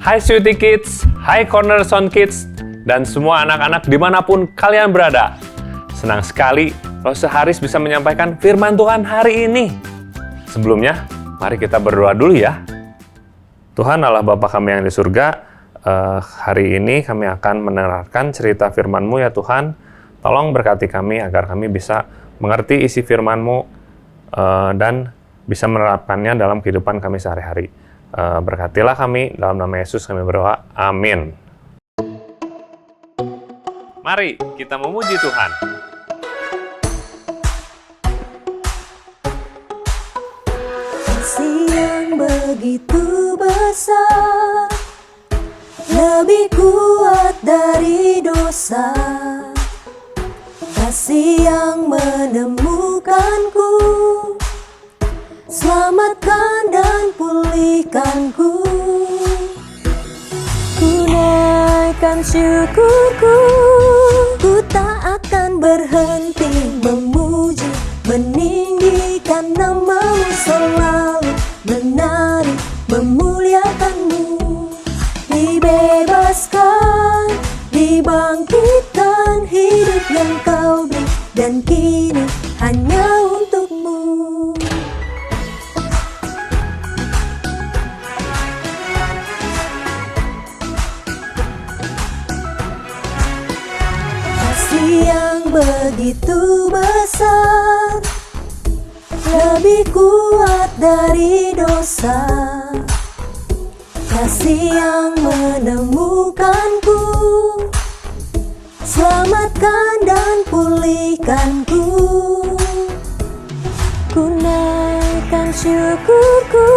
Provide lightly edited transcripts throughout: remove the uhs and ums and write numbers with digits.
Hai Sweety Kids, hai Cornerstone Kids, dan semua anak-anak dimanapun kalian berada. Senang sekali Lause Haris bisa menyampaikan firman Tuhan hari ini. Sebelumnya, mari kita berdoa dulu ya. Tuhan Allah Bapa kami yang di surga, hari ini kami akan menerangkan cerita firman-Mu ya Tuhan. Tolong berkati kami agar kami bisa mengerti isi firman-Mu dan bisa menerapkannya dalam kehidupan kami sehari-hari. Berkatilah kami, dalam nama Yesus kami berdoa, amin. Mari kita memuji Tuhan. Kasih yang begitu besar, lebih kuat dari dosa. Kasih yang menemukanku, selamatkan dan pulihkanku. Ku naikkan syukurku, ku tak akan berhenti memuji, meninggikan nama-Mu, selalu menari, memuliakan-Mu. Dibebaskan, dibangkitkan, hidup yang Kau beri, dan kini hanya untuk-Mu. Kasih yang begitu besar, lebih kuat dari dosa. Kasih yang menemukanku, selamatkan dan pulihkanku. Ku naikkan syukurku,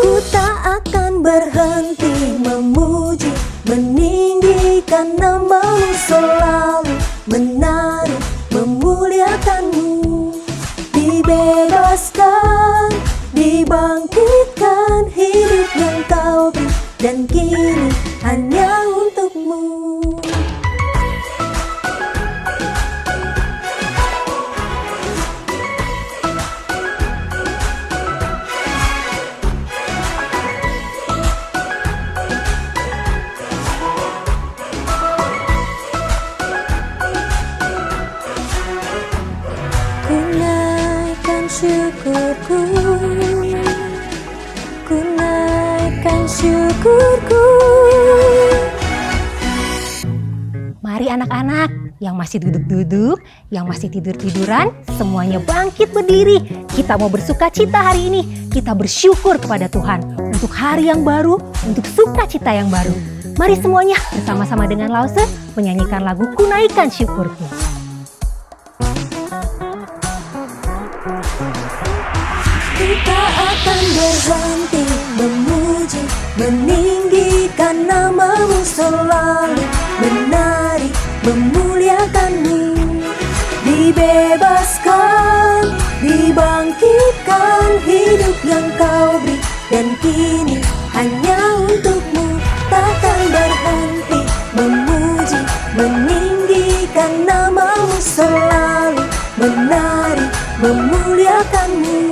ku tak akan berhenti memuji, meninggikan nama-Mu, selalu menari, memuliakan-Mu. Dibebaskan, dibangkitkan, hidup yang Kau beri, dan kini hanya untuk-Mu. Syukurku, ku naikkan syukurku. Mari anak-anak yang masih duduk-duduk, yang masih tidur-tiduran, semuanya bangkit berdiri. Kita mau bersuka cita hari ini. Kita bersyukur kepada Tuhan untuk hari yang baru, untuk sukacita yang baru. Mari semuanya bersama-sama dengan Lause menyanyikan lagu Ku Naikkan Syukurku. Kita akan berhenti memuji, meninggikan nama-Mu, selalu menari, memuliakan-Mu. Dibebaskan, dibangkitkan, hidup yang Kau beri, dan kini hanya untuk-Mu. Takkan berhenti memuji, meninggikan nama-Mu, selalu menari, memuliakan-Mu.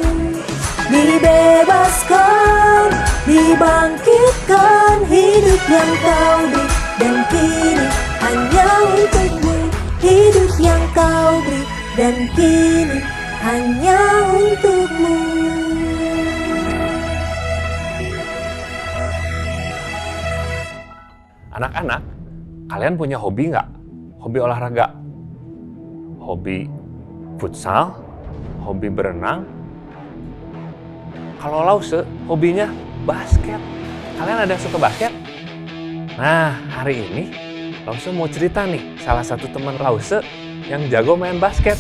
Dibebaskan, dibangkitkan, hidup yang Kau beri, dan kini hanya untuk-Mu. Hidup yang Kau beri, dan kini hanya untuk-Mu. Anak-anak, kalian punya hobi nggak? Hobi olahraga? Hobi futsal? Hobi berenang? Kalau Lause, hobinya basket. Kalian ada yang suka basket? Nah, hari ini Lause mau cerita nih, salah satu teman Lause yang jago main basket.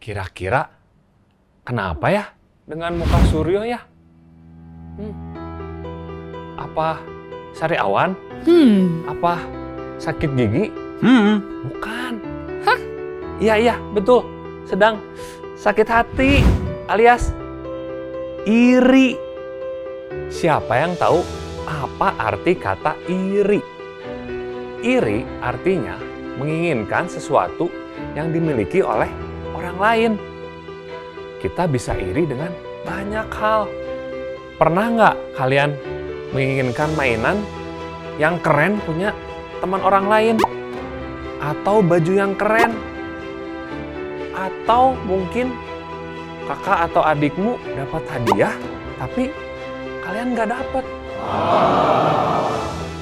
Kira-kira kenapa ya dengan muka Suryo ya? Apa sari awan? Apa sakit gigi? Bukan. Hah? Iya, betul. Sedang sakit hati alias iri. Siapa yang tahu apa arti kata iri? Iri artinya menginginkan sesuatu yang dimiliki oleh orang lain. Kita bisa iri dengan banyak hal. Pernah nggak kalian menginginkan mainan yang keren punya teman orang lain? Atau baju yang keren? Atau mungkin kakak atau adikmu dapat hadiah, tapi kalian nggak dapat?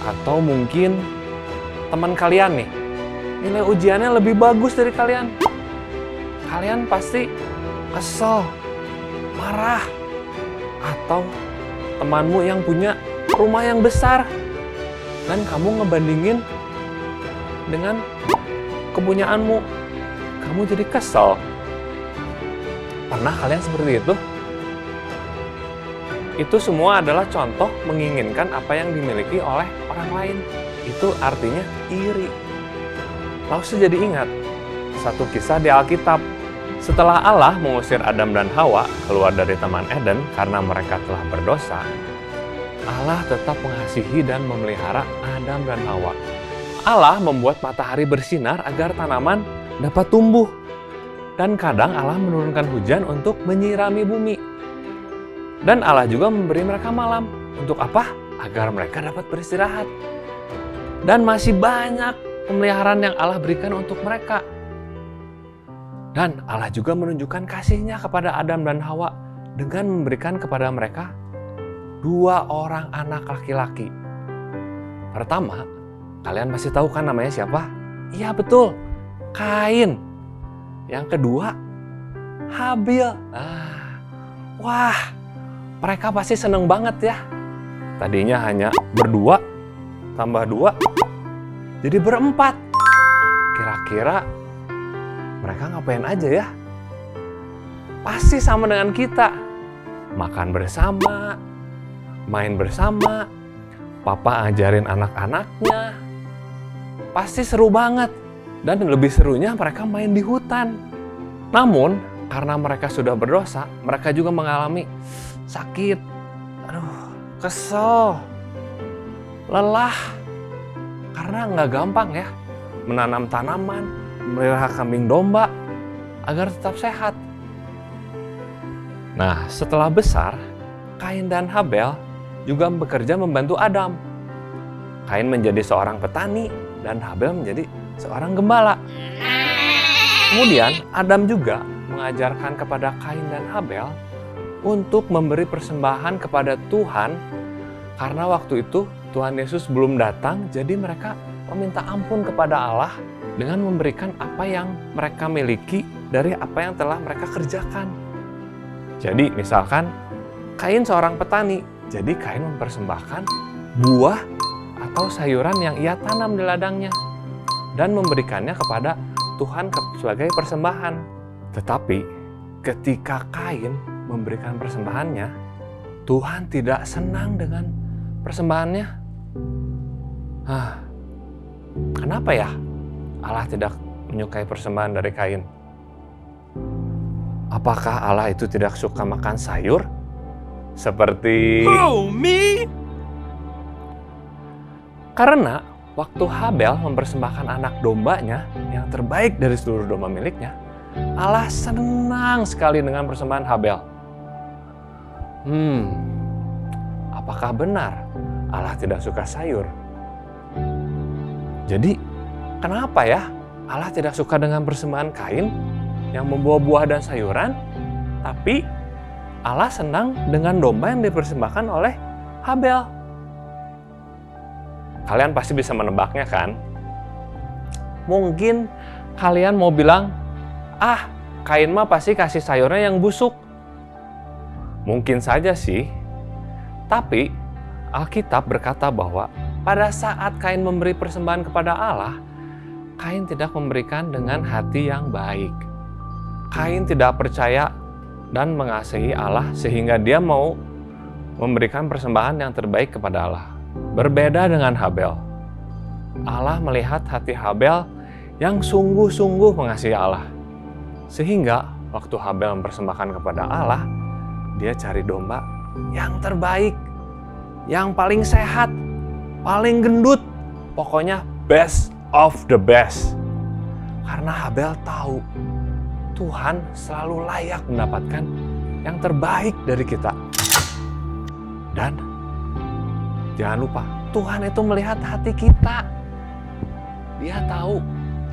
Atau mungkin teman kalian nih, nilai ujiannya lebih bagus dari kalian. Kalian pasti kesel, marah. Atau temanmu yang punya rumah yang besar dan kamu ngebandingin dengan kepunyaanmu, kamu jadi kesel. Pernah kalian seperti itu? Itu semua adalah contoh menginginkan apa yang dimiliki oleh orang lain. Itu artinya iri. Langsung jadi ingat satu kisah di Alkitab. Setelah Allah mengusir Adam dan Hawa keluar dari Taman Eden karena mereka telah berdosa, Allah tetap mengasihi dan memelihara Adam dan Hawa. Allah membuat matahari bersinar agar tanaman dapat tumbuh. Dan kadang Allah menurunkan hujan untuk menyirami bumi. Dan Allah juga memberi mereka malam. Untuk apa? Agar mereka dapat beristirahat. Dan masih banyak pemeliharaan yang Allah berikan untuk mereka. Dan Allah juga menunjukkan kasih-Nya kepada Adam dan Hawa dengan memberikan kepada mereka 2 orang anak laki-laki. Pertama, kalian pasti tahu kan namanya siapa? Iya betul, Kain. Yang kedua, Habil. Wah, mereka pasti seneng banget ya. Tadinya hanya berdua, tambah 2, jadi berempat. Kira-kira mereka ngapain aja ya? Pasti sama dengan kita. Makan bersama, main bersama, papa ajarin anak-anaknya. Pasti seru banget. Dan lebih serunya mereka main di hutan. Namun, karena mereka sudah berdosa, mereka juga mengalami sakit. Kesel, lelah. Karena nggak gampang ya menanam tanaman, memelihara kambing domba agar tetap sehat. Nah, setelah besar, Kain dan Habel juga bekerja membantu Adam. Kain menjadi seorang petani dan Habel menjadi seorang gembala. Kemudian Adam juga mengajarkan kepada Kain dan Habel untuk memberi persembahan kepada Tuhan karena waktu itu Tuhan Yesus belum datang, jadi mereka meminta ampun kepada Allah dengan memberikan apa yang mereka miliki dari apa yang telah mereka kerjakan. Jadi misalkan Kain seorang petani, jadi Kain mempersembahkan buah atau sayuran yang ia tanam di ladangnya dan memberikannya kepada Tuhan sebagai persembahan. Tetapi ketika Kain memberikan persembahannya, Tuhan tidak senang dengan persembahannya. Kenapa ya Allah tidak menyukai persembahan dari Kain? Apakah Allah itu tidak suka makan sayur? Seperti... Karena waktu Habel mempersembahkan anak dombanya yang terbaik dari seluruh domba miliknya, Allah senang sekali dengan persembahan Habel. Apakah benar Allah tidak suka sayur? Jadi, kenapa ya Allah tidak suka dengan persembahan Kain yang membawa buah dan sayuran, tapi Allah senang dengan domba yang dipersembahkan oleh Habel? Kalian pasti bisa menebaknya kan? Mungkin kalian mau bilang, Kain mah pasti kasih sayurnya yang busuk. Mungkin saja sih, tapi Alkitab berkata bahwa pada saat Kain memberi persembahan kepada Allah, Kain tidak memberikan dengan hati yang baik. Kain tidak percaya dan mengasihi Allah sehingga dia mau memberikan persembahan yang terbaik kepada Allah. Berbeda dengan Habel. Allah melihat hati Habel yang sungguh-sungguh mengasihi Allah. Sehingga waktu Habel mempersembahkan kepada Allah, dia cari domba yang terbaik, yang paling sehat, paling gendut, pokoknya best of the best. Karena Habel tahu Tuhan selalu layak mendapatkan yang terbaik dari kita. Dan jangan lupa, Tuhan itu melihat hati kita. Dia tahu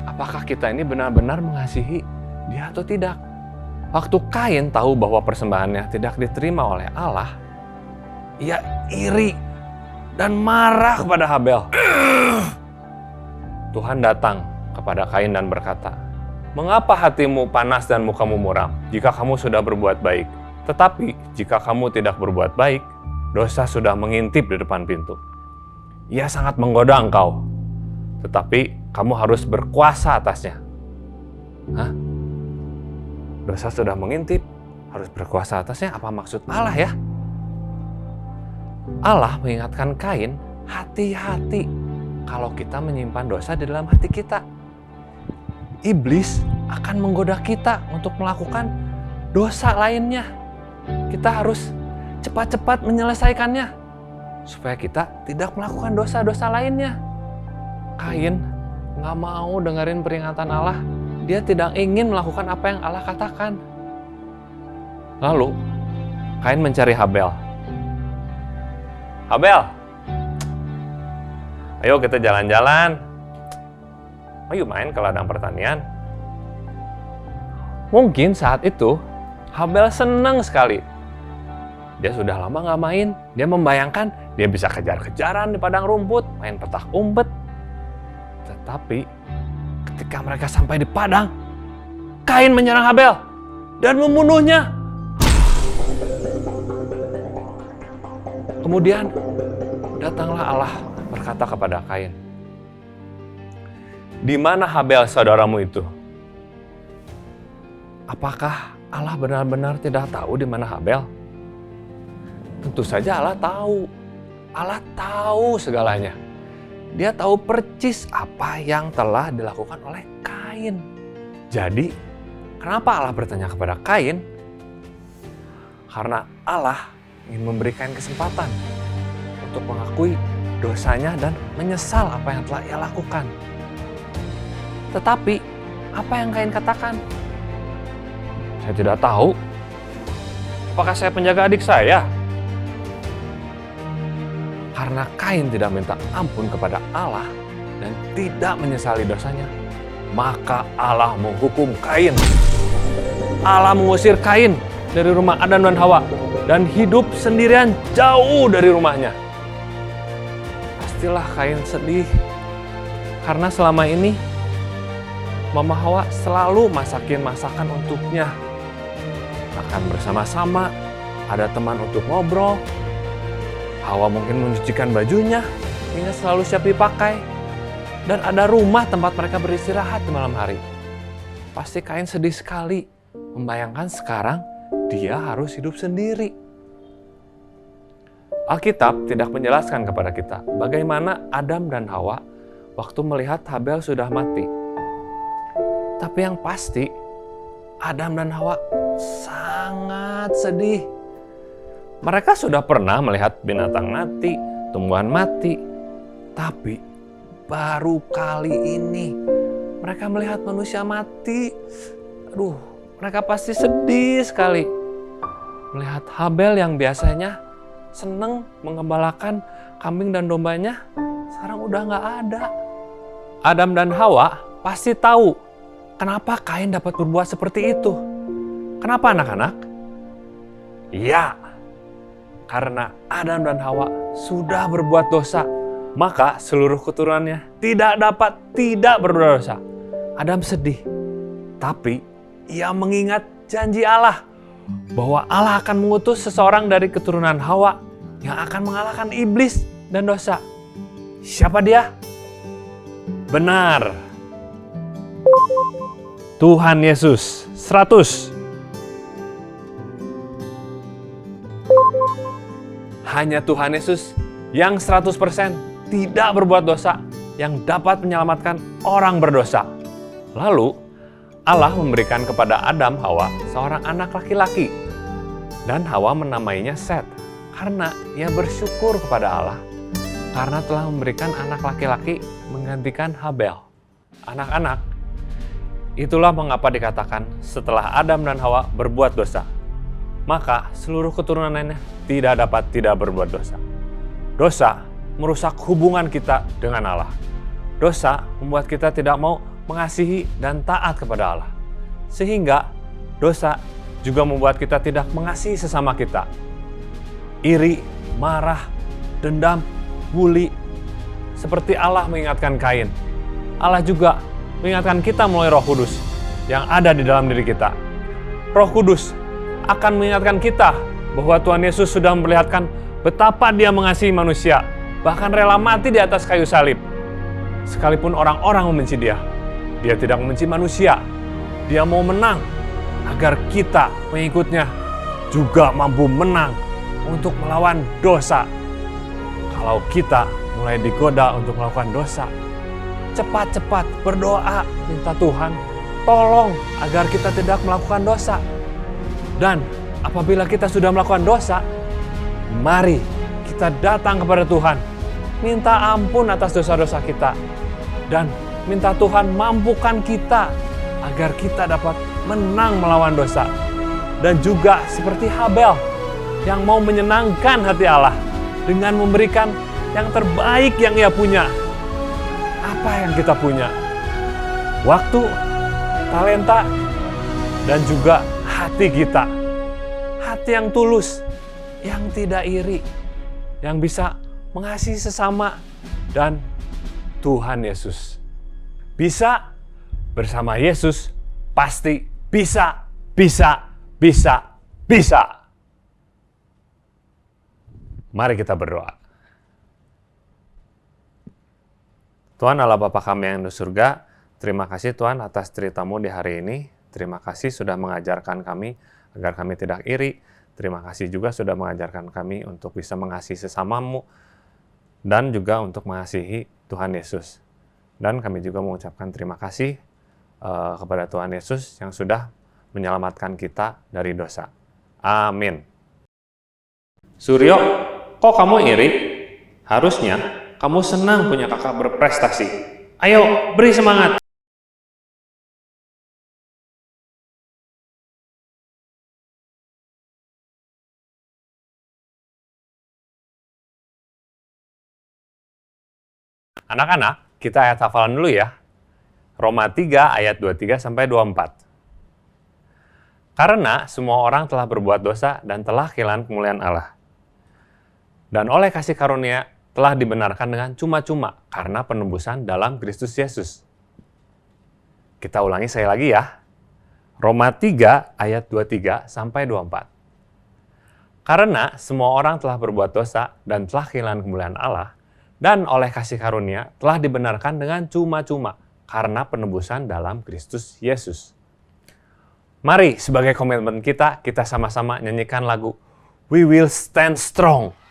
apakah kita ini benar-benar mengasihi Dia atau tidak. Waktu Kain tahu bahwa persembahannya tidak diterima oleh Allah, ia iri dan marah kepada Habel. Tuhan datang kepada Kain dan berkata, "Mengapa hatimu panas dan mukamu muram jika kamu sudah berbuat baik? Tetapi jika kamu tidak berbuat baik, dosa sudah mengintip di depan pintu. Ia sangat menggoda engkau, tetapi kamu harus berkuasa atasnya." Hah? Dosa sudah mengintip, harus berkuasa atasnya? Apa maksud Allah ya? Allah mengingatkan Kain, hati-hati kalau kita menyimpan dosa di dalam hati kita. Iblis akan menggoda kita untuk melakukan dosa lainnya. Kita harus cepat-cepat menyelesaikannya supaya kita tidak melakukan dosa-dosa lainnya. Kain nggak mau dengerin peringatan Allah. Dia tidak ingin melakukan apa yang Allah katakan. Lalu Kain mencari Habel. "Habel, ayo kita jalan-jalan. Ayo main ke ladang pertanian." Mungkin saat itu Habel senang sekali. Dia sudah lama nggak main. Dia membayangkan dia bisa kejar-kejaran di padang rumput, main petak umpet. Tetapi ketika mereka sampai di padang, Kain menyerang Habel dan membunuhnya. Kemudian datanglah Allah berkata kepada Kain, "Di mana Habel saudaramu itu?" Apakah Allah benar-benar tidak tahu di mana Habel? Tentu saja Allah tahu. Allah tahu segalanya. Dia tahu percis apa yang telah dilakukan oleh Kain. Jadi, kenapa Allah bertanya kepada Kain? Karena Allah ingin memberikan kesempatan untuk mengakui dosanya dan menyesal apa yang telah ia lakukan. Tetapi, apa yang Kain katakan? "Saya tidak tahu. Apakah saya penjaga adik saya?" Karena Kain tidak minta ampun kepada Allah dan tidak menyesali dosanya, maka Allah menghukum Kain. Allah mengusir Kain dari rumah Adam dan Hawa dan hidup sendirian jauh dari rumahnya. Pastilah Kain sedih karena selama ini Mama Hawa selalu masakin masakan untuknya. Makan bersama-sama, ada teman untuk ngobrol. Hawa mungkin mencucikan bajunya, hingga selalu siap dipakai. Dan ada rumah tempat mereka beristirahat di malam hari. Pasti Kain sedih sekali membayangkan sekarang dia harus hidup sendiri. Alkitab tidak menjelaskan kepada kita bagaimana Adam dan Hawa waktu melihat Habel sudah mati. Tapi yang pasti, Adam dan Hawa sangat sedih. Mereka sudah pernah melihat binatang mati, tumbuhan mati. Tapi baru kali ini mereka melihat manusia mati. Aduh, mereka pasti sedih sekali. Melihat Habel yang biasanya seneng mengembalakan kambing dan dombanya, sekarang udah nggak ada. Adam dan Hawa pasti tahu kenapa Kain dapat berbuat seperti itu. Kenapa anak-anak? Ya, karena Adam dan Hawa sudah berbuat dosa, maka seluruh keturunannya tidak berdosa. Adam sedih, tapi ia mengingat janji Allah bahwa Allah akan mengutus seseorang dari keturunan Hawa yang akan mengalahkan iblis dan dosa. Siapa dia? Benar, Tuhan Yesus 100. Hanya Tuhan Yesus yang 100% tidak berbuat dosa yang dapat menyelamatkan orang berdosa. Lalu, Allah memberikan kepada Adam Hawa seorang anak laki-laki. Dan Hawa menamainya Set karena ia bersyukur kepada Allah karena telah memberikan anak laki-laki menggantikan Habel. Anak-anak, itulah mengapa dikatakan setelah Adam dan Hawa berbuat dosa, maka seluruh keturunannya tidak dapat tidak berbuat dosa. Dosa merusak hubungan kita dengan Allah. Dosa membuat kita tidak mau mengasihi dan taat kepada Allah. Sehingga dosa juga membuat kita tidak mengasihi sesama kita. Iri, marah, dendam, bully. Seperti Allah mengingatkan Kain, Allah juga mengingatkan kita melalui Roh Kudus yang ada di dalam diri kita. Roh Kudus akan mengingatkan kita bahwa Tuhan Yesus sudah memperlihatkan betapa Dia mengasihi manusia, bahkan rela mati di atas kayu salib. Sekalipun orang-orang membenci Dia, Dia tidak membenci manusia. Dia mau menang agar kita, pengikutnya, juga mampu menang untuk melawan dosa. Kalau kita mulai digoda untuk melakukan dosa, cepat-cepat berdoa, minta Tuhan tolong agar kita tidak melakukan dosa. Dan apabila kita sudah melakukan dosa, mari kita datang kepada Tuhan, minta ampun atas dosa-dosa kita, dan minta Tuhan mampukan kita agar kita dapat menang melawan dosa. Dan juga seperti Habel yang mau menyenangkan hati Allah dengan memberikan yang terbaik yang ia punya. Apa yang kita punya? Waktu, talenta, dan juga hati kita. Hati yang tulus, yang tidak iri, yang bisa mengasihi sesama, dan Tuhan Yesus. Bisa bersama Yesus, pasti bisa, bisa, bisa, bisa. Mari kita berdoa. Tuhan Allah Bapa kami yang di surga, terima kasih Tuhan atas cerita-Mu di hari ini. Terima kasih sudah mengajarkan kami agar kami tidak iri. Terima kasih juga sudah mengajarkan kami untuk bisa mengasihi sesamamu dan juga untuk mengasihi Tuhan Yesus. Dan kami juga mengucapkan terima kasih kepada Tuhan Yesus yang sudah menyelamatkan kita dari dosa. Amin. Suryo, kok kamu iri? Harusnya kamu senang punya kakak berprestasi. Ayo, beri semangat. Anak-anak, kita ayat hafalan dulu ya. Roma 3 ayat 23 sampai 24. Karena semua orang telah berbuat dosa dan telah kehilangan kemuliaan Allah. Dan oleh kasih karunia telah dibenarkan dengan cuma-cuma karena penebusan dalam Kristus Yesus. Kita ulangi sekali lagi ya. Roma 3 ayat 23 sampai 24. Karena semua orang telah berbuat dosa dan telah kehilangan kemuliaan Allah, dan oleh kasih karunia telah dibenarkan dengan cuma-cuma karena penebusan dalam Kristus Yesus. Mari sebagai komitmen kita sama-sama nyanyikan lagu We Will Stand Strong.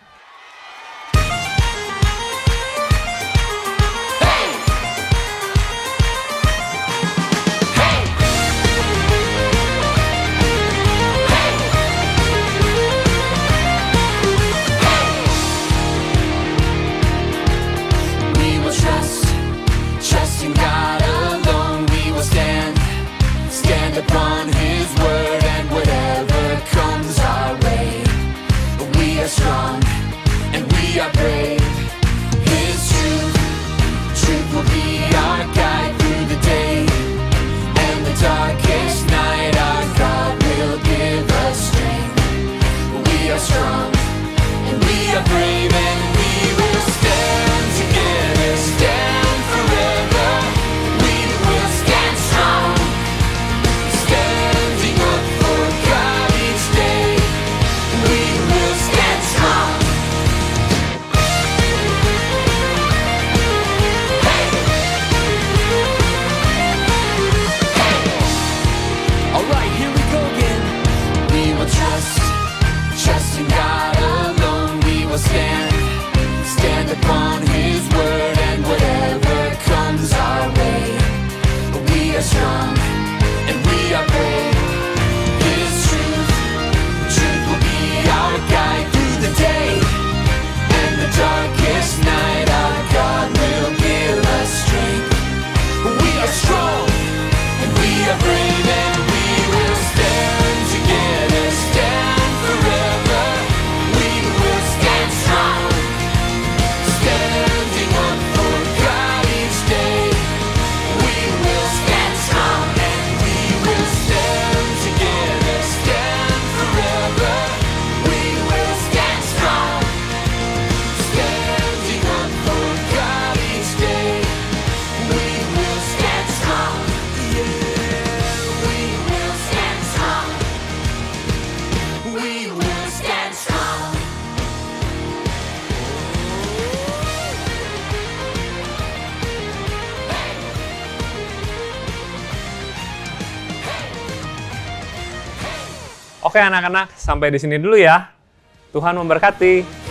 Upon His word, and whatever comes our way, we are strong and we are brave. His truth will be our guide through the day and the darkest night. Our God will give us strength. We are strong and we are brave, and we will stand together, stand forever. We will stand strong. Standing up for God each day, we will stand strong. Oke anak-anak, sampai di sini dulu ya. Tuhan memberkati.